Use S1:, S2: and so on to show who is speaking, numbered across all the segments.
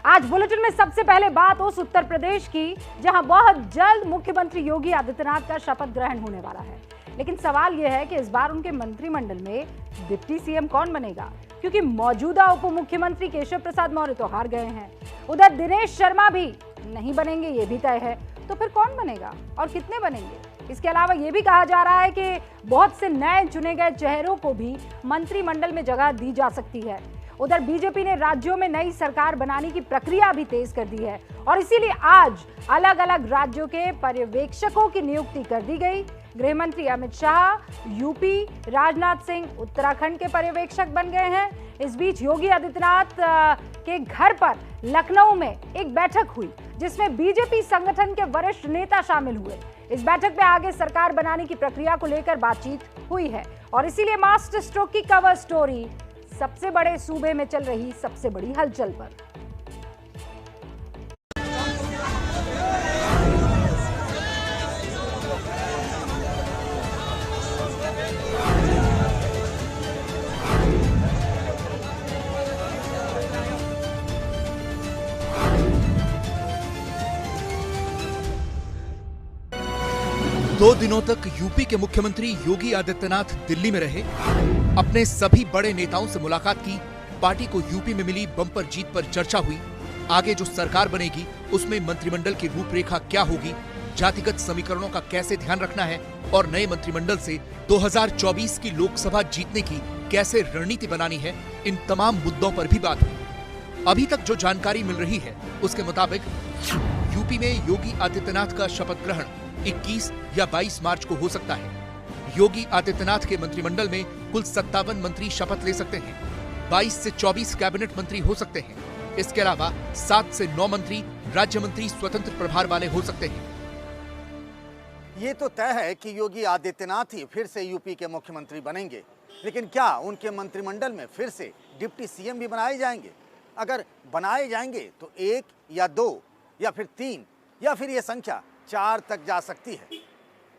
S1: आज बुलेटिन में सबसे पहले बात उस उत्तर प्रदेश की जहां बहुत जल्द मुख्यमंत्री योगी आदित्यनाथ का शपथ ग्रहण होने वाला है। लेकिन सवाल यह है कि इस बार उनके मंत्रिमंडल में डिप्टी सीएम कौन बनेगा, क्योंकि मौजूदा उप मुख्यमंत्री केशव प्रसाद मौर्य तो हार गए हैं। उधर दिनेश शर्मा भी नहीं बनेंगे, ये भी तय है। तो फिर कौन बनेगा और कितने बनेंगे? इसके अलावा यह भी कहा जा रहा है कि बहुत से नए चुने गए चेहरों को भी मंत्रिमंडल में जगह दी जा सकती है। उधर बीजेपी ने राज्यों में नई सरकार बनाने की प्रक्रिया भी तेज कर दी है और इसीलिए आज अलग अलग राज्यों के पर्यवेक्षकों की नियुक्ति कर दी गई। गृह मंत्री अमित शाह यूपी, राजनाथ सिंह उत्तराखंड के पर्यवेक्षक बन गए हैं। इस बीच योगी आदित्यनाथ के घर पर लखनऊ में एक बैठक हुई जिसमें बीजेपी संगठन के वरिष्ठ नेता शामिल हुए। इस बैठक में आगे सरकार बनाने की प्रक्रिया को लेकर बातचीत हुई है और इसीलिए मास्टर स्ट्रोक की कवर स्टोरी सबसे बड़े सूबे में चल रही सबसे बड़ी हलचल पर।
S2: 2 दिनों तक यूपी के मुख्यमंत्री योगी आदित्यनाथ दिल्ली में रहे, अपने सभी बड़े नेताओं से मुलाकात की, पार्टी को यूपी में मिली बम्पर जीत पर चर्चा हुई, आगे जो सरकार बनेगी उसमें मंत्रिमंडल की रूपरेखा क्या होगी, जातिगत समीकरणों का कैसे ध्यान रखना है और नए मंत्रिमंडल से 2024 की लोकसभा जीतने की कैसे रणनीति बनानी है, इन तमाम मुद्दों पर भी बात हुई। अभी तक जो जानकारी मिल रही है उसके मुताबिक यूपी में योगी आदित्यनाथ का शपथ ग्रहण 21 या 22 मार्च को हो सकता है। योगी आदित्यनाथ के मंत्रिमंडल में कुल 57 मंत्री शपथ ले सकते हैं। 22 से 24 कैबिनेट मंत्री हो सकते हैं। इसके अलावा 7 से 9 मंत्री राज्य मंत्री स्वतंत्र प्रभार वाले हो सकते हैं।
S3: ये तो तय है कि योगी आदित्यनाथ ही फिर से यूपी के मुख्यमंत्री बनेंगे, लेकिन क्या उनके मंत्रिमंडल में फिर से डिप्टी सीएम भी बनाए जाएंगे? अगर बनाए जाएंगे तो 1 या 2 या फिर 3 या फिर ये संख्या 4 तक जा सकती है।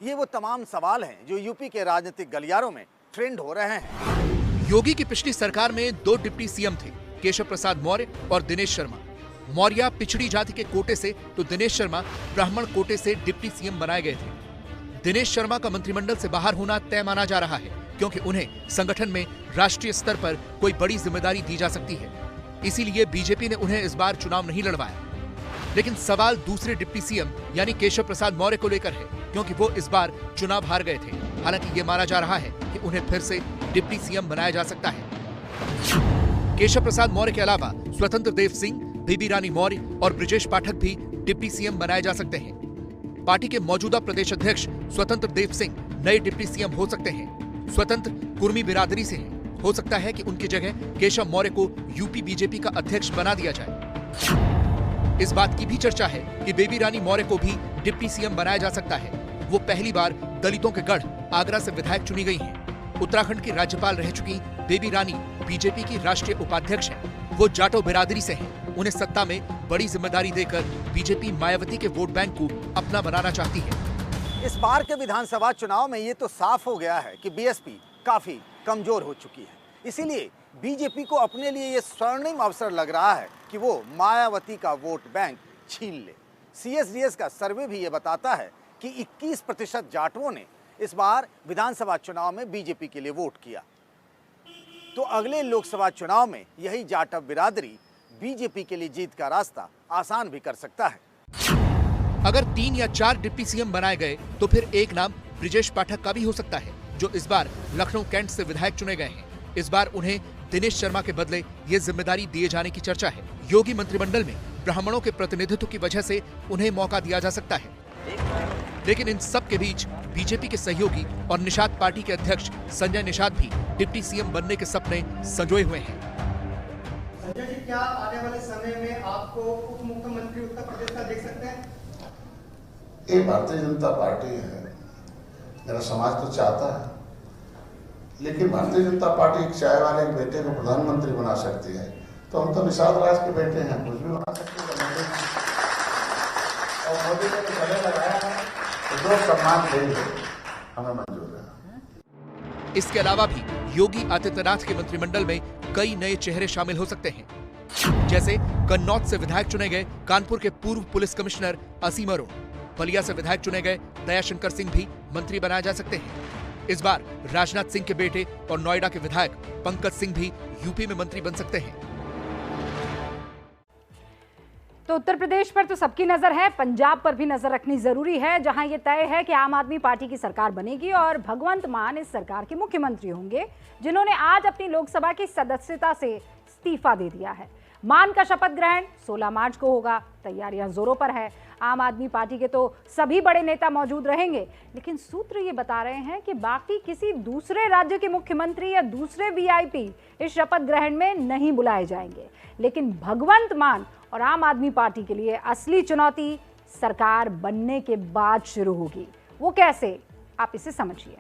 S3: ये वो तमाम सवाल हैं जो यूपी के राजनीतिक गलियारों में ट्रेंड हो रहे हैं।
S2: योगी की पिछली सरकार में 2 डिप्टी सीएम थे, केशव प्रसाद मौर्य और दिनेश शर्मा। मौर्य पिछड़ी जाति के कोटे से तो दिनेश शर्मा ब्राह्मण कोटे से डिप्टी सीएम बनाए गए थे। दिनेश शर्मा का मंत्रिमंडल से बाहर होना तय माना जा रहा है, क्योंकि उन्हें संगठन में राष्ट्रीय स्तर पर कोई बड़ी जिम्मेदारी दी जा सकती है। इसीलिए बीजेपी ने उन्हें इस बार चुनाव नहीं लड़वाया। लेकिन सवाल दूसरे डिप्टी सीएम यानी केशव प्रसाद मौर्य को लेकर है, क्योंकि वो इस बार चुनाव हार गए थे। हालांकि ये माना जा रहा है कि उन्हें फिर से डिप्टी सीएम बनाया जा सकता है। केशव प्रसाद मौर्य के अलावा स्वतंत्र देव सिंह, बेबी रानी मौर्य और ब्रिजेश पाठक भी डिप्टी सीएम बनाए जा सकते हैं। पार्टी के मौजूदा प्रदेश अध्यक्ष स्वतंत्र देव सिंह नए डिप्टी सीएम हो सकते हैं। स्वतंत्र कुर्मी बिरादरी से हैं। हो सकता है कि उनकी जगह केशव मौर्य को यूपी बीजेपी का अध्यक्ष बना दिया जाए। इस बात की भी चर्चा है कि बेबी रानी मौर्य को भी डिप्टी सीएम बनाया जा सकता है। वो पहली बार दलितों के गढ़ आगरा से विधायक चुनी गई हैं। उत्तराखंड की राज्यपाल रह चुकी बेबी रानी बीजेपी की राष्ट्रीय उपाध्यक्ष हैं। वो जाटो बिरादरी से हैं। उन्हें सत्ता में बड़ी जिम्मेदारी देकर बीजेपी मायावती के वोट बैंक को अपना बनाना चाहती है।
S3: इस बार के विधानसभा चुनाव में ये तो साफ हो गया है कि बीएसपी काफी कमजोर हो चुकी है। इसीलिए बीजेपी को अपने लिए ये स्वर्णिम अवसर लग रहा है कि वो मायावती का वोट बैंक छीन ले। सीएसडीएस का सर्वे भी ये बताता है कि 21% जाटवों ने इस बार विधानसभा चुनाव में बीजेपी के लिए वोट किया। तो अगले लोकसभा चुनाव में यही जाटव बिरादरी बीजेपी के लिए जीत का रास्ता आसान भी कर सकता है।
S2: अगर 3 या 4 डिप्टी सीएम बनाए गए तो फिर एक नाम ब्रिजेश पाठक का भी हो सकता है, जो इस बार लखनऊ कैंट से विधायक चुने गए हैं। इस बार उन्हें दिनेश शर्मा के बदले ये जिम्मेदारी दिए जाने की चर्चा है। योगी मंत्रिमंडल में ब्राह्मणों के प्रतिनिधित्व की वजह से उन्हें मौका दिया जा सकता है। लेकिन इन सब के बीच बीजेपी के सहयोगी और निषाद पार्टी के अध्यक्ष संजय निषाद भी डिप्टी सीएम बनने के सपने संजोए हुए हैं।
S4: संजय जी, क्या आने वाले समय में आपको उप मुख्यमंत्री उत्तर प्रदेश का देख सकते हैं?
S5: ये भारतीय जनता पार्टी है, मेरा समाज तो चाहता है, लेकिन भारतीय जनता पार्टी एक चाय वाले एक बेटे को प्रधानमंत्री बना सकती है, तो हम तो निषाद राज के बेटे हैं, कुछ भी बना सकते हैं। और मोदी ने तो गले लगाया है, तो जो सम्मान देंगे हमें मंजूर है।
S2: इसके अलावा भी योगी आदित्यनाथ के मंत्रिमंडल में कई नए चेहरे शामिल हो सकते हैं, जैसे कन्नौज से विधायक चुने गए कानपुर के पूर्व पुलिस कमिश्नर असीम अरुण, बलिया से विधायक चुने गए दयाशंकर सिंह भी मंत्री बनाए जा सकते हैं। इस बार राजनाथ सिंह के बेटे और नोएडा के विधायक पंकज सिंह भी यूपी में मंत्री बन सकते हैं।
S1: तो उत्तर प्रदेश पर तो सबकी नजर है, पंजाब पर भी नजर रखनी जरूरी है, जहां ये तय है कि आम आदमी पार्टी की सरकार बनेगी और भगवंत मान इस सरकार के मुख्यमंत्री होंगे, जिन्होंने आज अपनी लोकसभा की सदस्यता से इस्तीफा दे दिया है। मान का शपथ ग्रहण 16 मार्च को होगा। तैयारियां जोरों पर है। आम आदमी पार्टी के तो सभी बड़े नेता मौजूद रहेंगे, लेकिन सूत्र ये बता रहे हैं कि बाकी किसी दूसरे राज्य के मुख्यमंत्री या दूसरे वीआईपी इस शपथ ग्रहण में नहीं बुलाए जाएंगे। लेकिन भगवंत मान और आम आदमी पार्टी के लिए असली चुनौती सरकार बनने के बाद शुरू होगी। वो कैसे, आप इसे समझिए।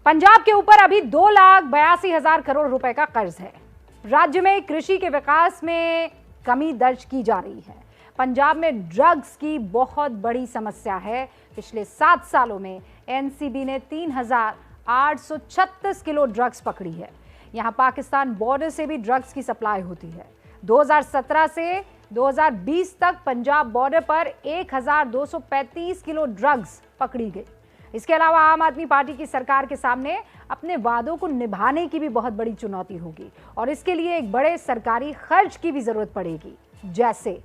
S1: पंजाब के ऊपर अभी 2,82,000 करोड़ रुपए का कर्ज है। राज्य में कृषि के विकास में कमी दर्ज की जा रही है। पंजाब में ड्रग्स की बहुत बड़ी समस्या है। पिछले 7 सालों में एनसीबी ने 3,836 किलो ड्रग्स पकड़ी है। यहां पाकिस्तान बॉर्डर से भी ड्रग्स की सप्लाई होती है। 2017 से 2020 तक पंजाब बॉर्डर पर 1,235 किलो ड्रग्स पकड़ी गई। इसके अलावा आम आदमी पार्टी की सरकार के सामने अपने वादों को निभाने की भी बहुत बड़ी चुनौती होगी और इसके लिए एक बड़े सरकारी खर्च की भी जरूरत पड़ेगी। जैसे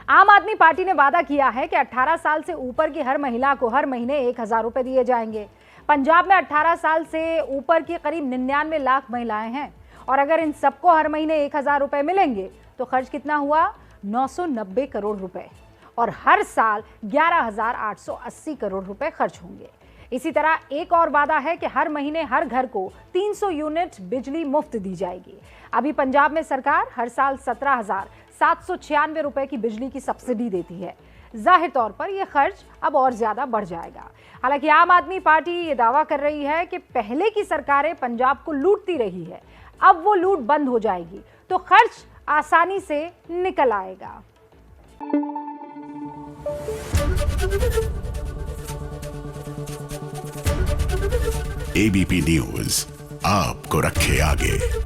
S1: आम आदमी पार्टी ने वादा किया है कि 18 साल से ऊपर की हर महिला को हर महीने 1,000 रुपए दिए जाएंगे। पंजाब में 18 साल से ऊपर की करीब 99 लाख महिलाएं हैं और अगर इन सबको हर महीने 1,000 रुपए मिलेंगे तो खर्च कितना हुआ? 990 करोड़ रुपए और हर साल 11,880 करोड़ रुपए खर्च होंगे। इसी तरह एक और वादा है कि हर महीने हर घर को 300 यूनिट बिजली मुफ्त दी जाएगी। अभी पंजाब में सरकार हर साल 17,796 रुपए की बिजली की सब्सिडी देती है। जाहिर तौर पर यह खर्च अब और ज्यादा बढ़ जाएगा। हालांकि आम आदमी पार्टी ये दावा कर रही है कि पहले की सरकारें पंजाब को लूटती रही है, अब वो लूट बंद हो जाएगी तो खर्च आसानी से निकल आएगा।
S6: एबीपी न्यूज आपको रखे आगे।